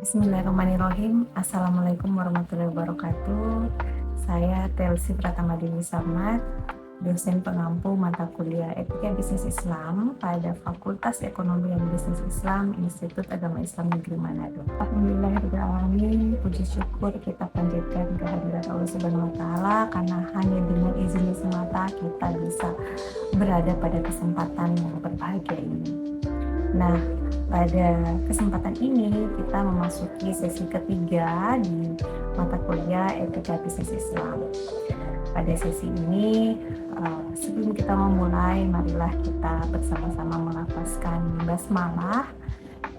Bismillahirrahmanirrahim. Assalamualaikum warahmatullahi wabarakatuh. Saya Telsi Pratama Dewi Samad, dosen pengampu mata kuliah Etika Bisnis Islam pada Fakultas Ekonomi dan Bisnis Islam Institut Agama Islam Negeri Manado. Alhamdulillahirrahmanirrahim, puji syukur kita panjatkan kehadirat Allah Subhanahu wa Ta'ala, karena hanya dengan izinnya semata kita bisa berada pada kesempatan yang berbahagia ini. Nah, pada kesempatan ini kita memasuki sesi ketiga di mata kuliah Etika Bisnis Islam. Pada sesi ini, sebelum kita memulai, marilah kita bersama-sama melafazkan basmalah.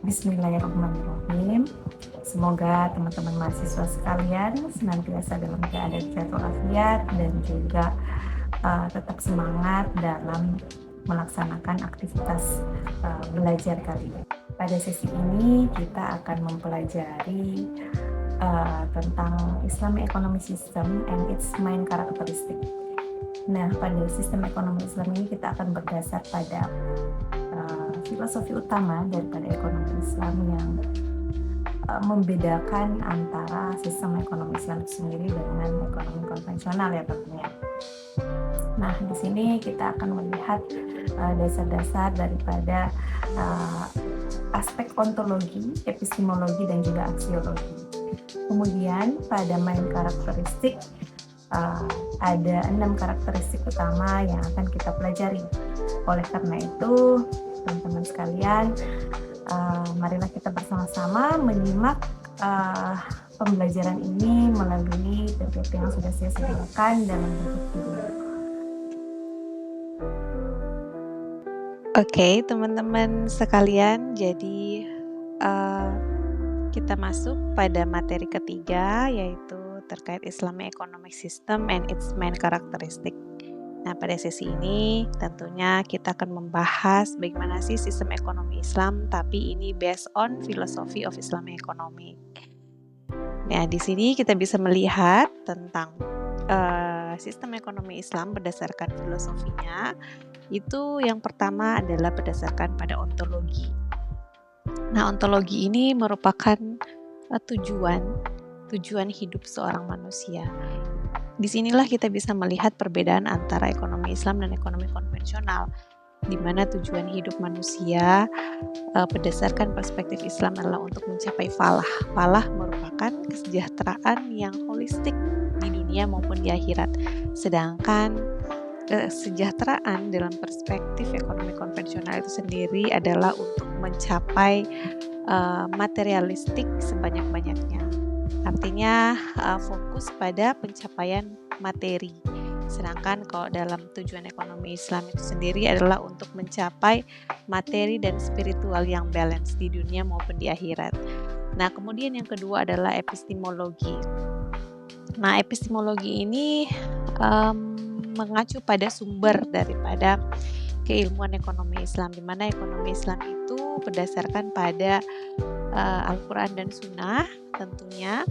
Bismillahirrahmanirrahim. Semoga teman-teman mahasiswa sekalian senantiasa dalam keadaan sehat walafiat dan juga tetap semangat dalam melaksanakan aktivitas belajar kali ini. Pada sesi ini kita akan mempelajari tentang Islamic Economic System and its main characteristic. Nah, pada sistem ekonomi Islam ini kita akan berdasar pada filosofi utama daripada ekonomi Islam yang membedakan antara sistem ekonomi Islam itu sendiri dengan ekonomi konvensional ya tentunya. Nah, di sini kita akan melihat dasar-dasar daripada aspek ontologi, epistemologi, dan juga aksiologi. Kemudian pada main karakteristik ada 6 karakteristik utama yang akan kita pelajari. Oleh karena itu, teman-teman sekalian, marilah kita bersama-sama menyimak pembelajaran ini melalui PPT yang sudah saya sediakan dalam bentuk video. Oke, teman-teman sekalian, jadi kita masuk pada materi ketiga, yaitu terkait Islamic Economic System and its main characteristic. Nah, pada sesi ini tentunya kita akan membahas bagaimana sih sistem ekonomi Islam, tapi ini based on philosophy of Islamic economy. Nah, di sini kita bisa melihat tentang sistem ekonomi Islam berdasarkan filosofinya. Itu yang pertama adalah berdasarkan pada ontologi. Nah, ontologi ini merupakan tujuan hidup seorang manusia. Disinilah kita bisa melihat perbedaan antara ekonomi Islam dan ekonomi konvensional, di mana tujuan hidup manusia berdasarkan perspektif Islam adalah untuk mencapai falah. Falah merupakan kesejahteraan yang holistik di dunia maupun di akhirat. Sedangkan kesejahteraan dalam perspektif ekonomi konvensional itu sendiri adalah untuk mencapai materialistik sebanyak-banyaknya. Artinya fokus pada pencapaian materi. Sedangkan kalau dalam tujuan ekonomi Islam itu sendiri adalah untuk mencapai materi dan spiritual yang balance di dunia maupun di akhirat. Nah, kemudian yang kedua adalah epistemologi. Nah, epistemologi ini mengacu pada sumber daripada keilmuan ekonomi Islam, di mana ekonomi Islam itu berdasarkan pada Al-Quran dan Sunnah, tentunya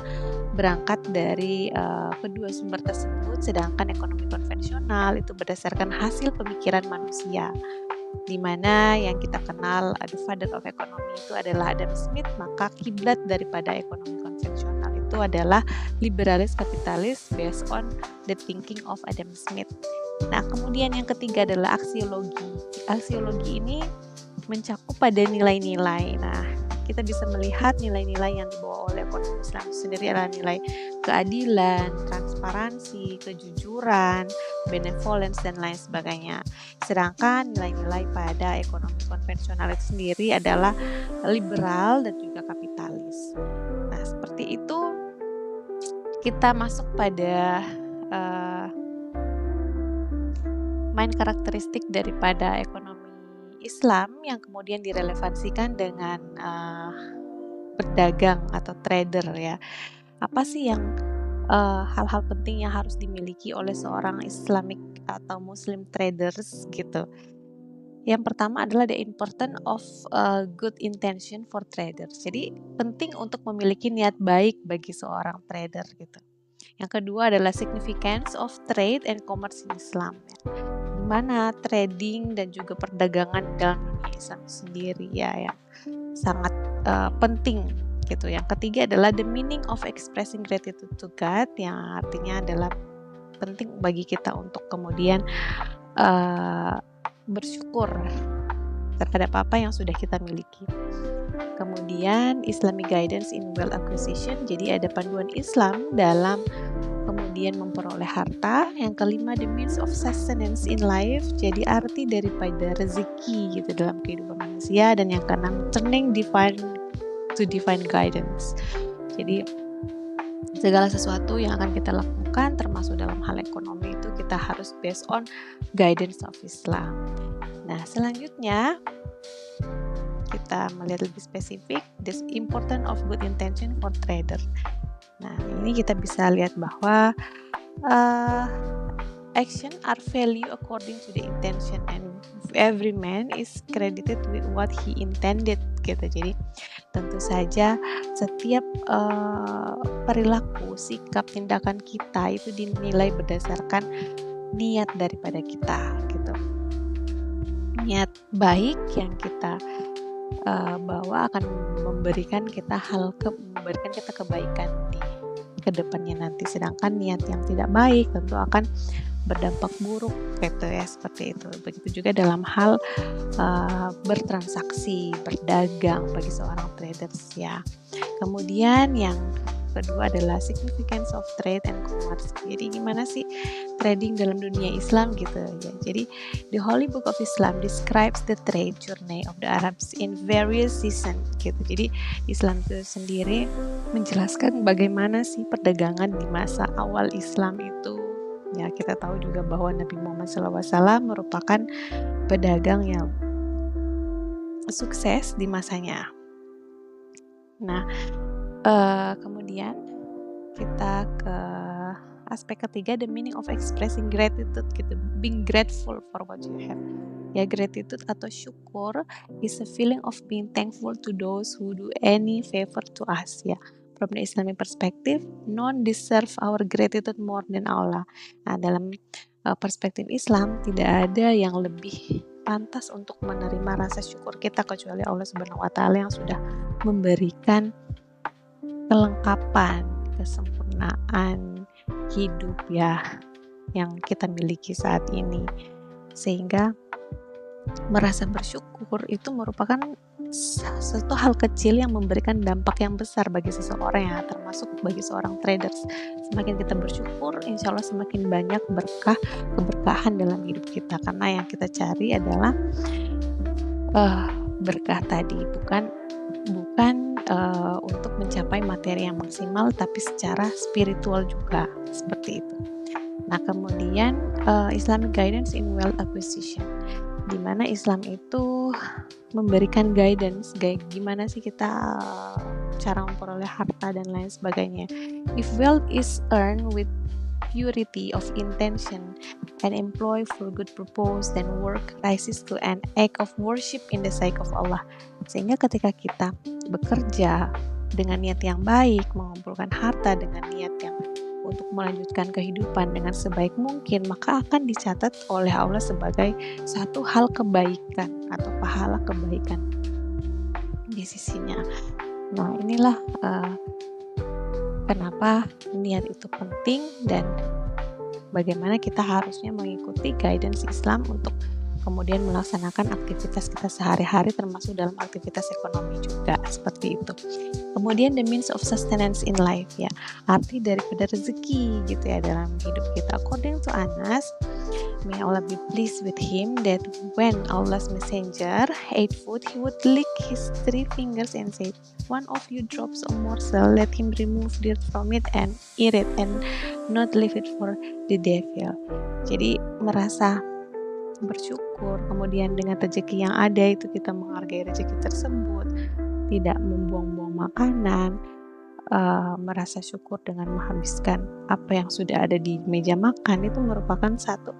berangkat dari kedua sumber tersebut. Sedangkan ekonomi konvensional itu berdasarkan hasil pemikiran manusia, di mana yang kita kenal the father of economy itu adalah Adam Smith. Maka kiblat daripada ekonomi konvensional itu adalah liberalis kapitalis based on the thinking of Adam Smith. Nah, kemudian yang ketiga adalah aksiologi. Aksiologi ini mencakup pada nilai-nilai. Nah, kita bisa melihat nilai-nilai yang dibawa oleh ekonomi Islam sendiri adalah nilai keadilan, transparansi, kejujuran, benevolence, dan lain sebagainya. Sedangkan nilai-nilai pada ekonomi konvensional itu sendiri adalah liberal dan juga kapitalis. Nah, seperti itu kita masuk pada main karakteristik daripada ekonomi Islam yang kemudian direlevansikan dengan berdagang atau trader ya. Apa sih yang hal-hal penting yang harus dimiliki oleh seorang Islamic atau Muslim traders gitu? Yang pertama adalah the importance of good intention for traders. Jadi penting untuk memiliki niat baik bagi seorang trader gitu. Yang kedua adalah significance of trade and commerce in Islam ya. Di mana trading dan juga perdagangan dalam dunia Islam sendiri ya yang sangat penting gitu. Yang ketiga adalah the meaning of expressing gratitude to God, yang artinya adalah penting bagi kita untuk kemudian bersyukur terhadap apa yang sudah kita miliki. Kemudian Islamic guidance in wealth acquisition, jadi ada panduan Islam dalam kemudian memperoleh harta. Yang kelima, the means of sustenance in life, jadi arti daripada rezeki gitu dalam kehidupan manusia. Dan yang keenam, turning divine to divine guidance, jadi segala sesuatu yang akan kita lakukan termasuk dalam hal ekonomi itu kita harus based on guidance of Islam. Nah, selanjutnya kita melihat lebih spesifik the importance of good intention for trader. Nah, ini kita bisa lihat bahwa action are value according to the intention and every man is credited with what he intended gitu. Jadi tentu saja setiap perilaku, sikap, tindakan kita itu dinilai berdasarkan niat daripada kita gitu. Niat baik yang kita bawa akan memberikan kita kebaikan di kedepannya nanti. Sedangkan niat yang tidak baik tentu akan berdampak buruk gitu ya, seperti itu. Begitu juga dalam hal bertransaksi, berdagang bagi seorang traders ya. Kemudian yang kedua adalah significance of trade and commerce. Jadi gimana sih trading dalam dunia Islam gitu ya. Jadi the Holy Book of Islam describes the trade journey of the Arabs in various seasons gitu. Jadi Islam itu sendiri menjelaskan bagaimana sih perdagangan di masa awal Islam itu. Ya, kita tahu juga bahwa Nabi Muhammad SAW merupakan pedagang yang sukses di masanya. Nah, kemudian kita ke aspek ketiga, the meaning of expressing gratitude gitu, being grateful for what you have. Ya, gratitude atau syukur is a feeling of being thankful to those who do any favor to us ya. From the Islamic perspective, none deserve our gratitude more than Allah. Nah, dalam perspektif Islam tidak ada yang lebih pantas untuk menerima rasa syukur kita kecuali Allah Subhanahu wa taala yang sudah memberikan kelengkapan, kesempurnaan hidup ya yang kita miliki saat ini. Sehingga merasa bersyukur itu merupakan satu hal kecil yang memberikan dampak yang besar bagi seseorang ya, termasuk bagi seorang traders. Semakin kita bersyukur, insya Allah semakin banyak keberkahan dalam hidup kita, karena yang kita cari adalah berkah tadi, bukan untuk mencapai materi yang maksimal, tapi secara spiritual juga seperti itu. Nah, kemudian Islamic guidance in wealth acquisition, di mana Islam itu memberikan guidance gimana sih kita cara memperoleh harta dan lain sebagainya. If wealth is earned with purity of intention and employed for good purpose, then work rises to an act of worship in the sight of Allah. Sehingga ketika kita bekerja dengan niat yang baik, mengumpulkan harta dengan niat yang untuk melanjutkan kehidupan dengan sebaik mungkin, maka akan dicatat oleh Allah sebagai satu hal kebaikan atau pahala kebaikan di sisinya. Nah, inilah kenapa niat itu penting dan bagaimana kita harusnya mengikuti guidance Islam untuk kemudian melaksanakan aktivitas kita sehari-hari, termasuk dalam aktivitas ekonomi juga, seperti itu. Kemudian the means of sustenance in life ya, arti daripada rezeki gitu ya dalam hidup kita. According to Anas, may Allah be pleased with him, that when Allah's messenger ate food, he would lick his 3 fingers and say, "One of you drops a morsel, let him remove dirt from it and eat it, and not leave it for the devil." Jadi merasa bersyukur, kemudian dengan rezeki yang ada itu kita menghargai rezeki tersebut, tidak membuang-buang makanan, merasa syukur dengan menghabiskan apa yang sudah ada di meja makan, itu merupakan satu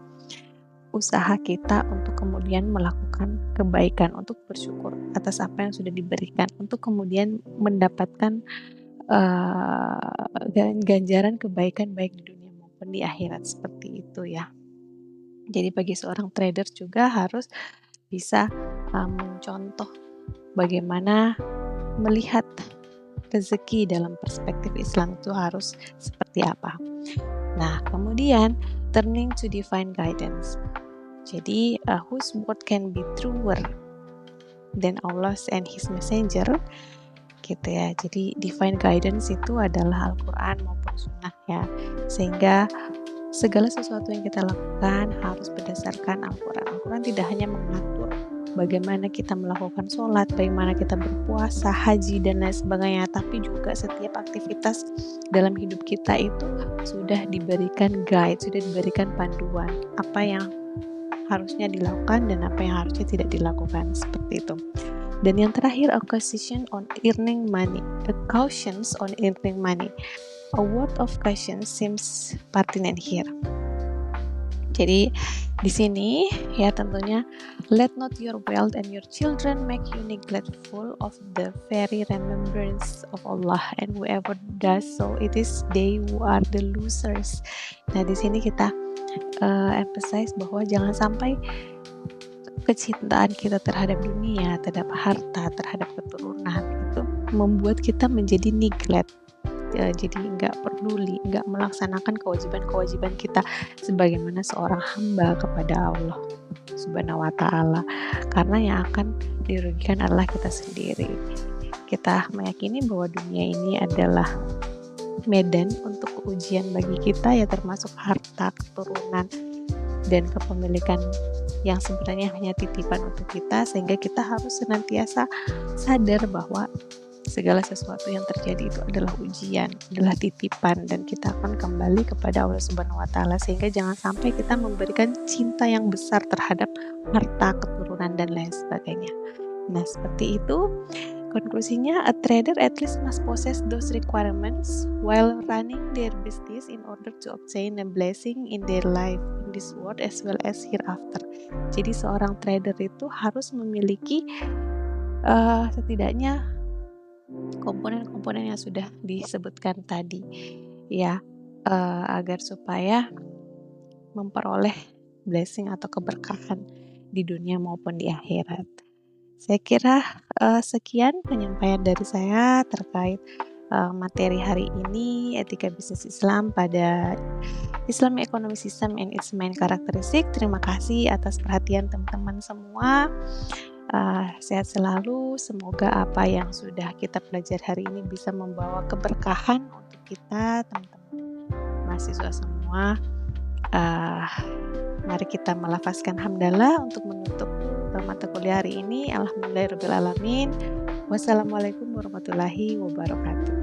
usaha kita untuk kemudian melakukan kebaikan, untuk bersyukur atas apa yang sudah diberikan, untuk kemudian mendapatkan ganjaran kebaikan baik di dunia maupun di akhirat, seperti itu ya. Jadi bagi seorang trader juga harus bisa mencontoh bagaimana melihat rezeki dalam perspektif Islam itu harus seperti apa. Nah, kemudian turning to divine guidance. Jadi, whose word can be truer than Allah's and His messenger, gitu ya. Jadi divine guidance itu adalah Al-Quran maupun Sunnah ya, sehingga segala sesuatu yang kita lakukan harus berdasarkan Al-Quran. Al-Quran tidak hanya mengatur bagaimana kita melakukan sholat, bagaimana kita berpuasa, haji, dan lain sebagainya, tapi juga setiap aktivitas dalam hidup kita itu sudah diberikan guide, sudah diberikan panduan, apa yang harusnya dilakukan dan apa yang harusnya tidak dilakukan, seperti itu. Dan yang terakhir, a caution on earning money. A word of caution seems pertinent here. Jadi di sini ya tentunya, let not your wealth and your children make you neglectful of the very remembrance of Allah, and whoever does so, it is they who are the losers. Nah di sini kita emphasize bahwa jangan sampai kecintaan kita terhadap dunia, terhadap harta, terhadap keturunan itu membuat kita menjadi neglect. Jadi nggak peduli, nggak melaksanakan kewajiban-kewajiban kita sebagaimana seorang hamba kepada Allah Subhanahu wa Ta'ala, karena yang akan dirugikan adalah kita sendiri. Kita meyakini bahwa dunia ini adalah medan untuk ujian bagi kita ya, termasuk harta, keturunan, dan kepemilikan yang sebenarnya hanya titipan untuk kita, sehingga kita harus senantiasa sadar bahwa segala sesuatu yang terjadi itu adalah ujian, adalah titipan, dan kita akan kembali kepada Allah Subhanahu wa Ta'ala, sehingga jangan sampai kita memberikan cinta yang besar terhadap harta, keturunan, dan lain sebagainya. Nah, seperti itu. Konklusinya, a trader at least must possess those requirements while running their business in order to obtain a blessing in their life in this world as well as hereafter. Jadi seorang trader itu harus memiliki setidaknya komponen-komponen yang sudah disebutkan tadi ya, agar supaya memperoleh blessing atau keberkahan di dunia maupun di akhirat. Saya kira sekian penyampaian dari saya terkait materi hari ini, etika bisnis Islam pada Islamic Economic System and its main characteristic. Terima kasih atas perhatian teman-teman semua. Sehat selalu. Semoga apa yang sudah kita pelajari hari ini bisa membawa keberkahan untuk kita, teman-teman mahasiswa semua. Mari kita melafazkan hamdalah untuk menutup mata kuliah hari ini. Alhamdulillahirabbil alamin. Wassalamualaikum warahmatullahi wabarakatuh.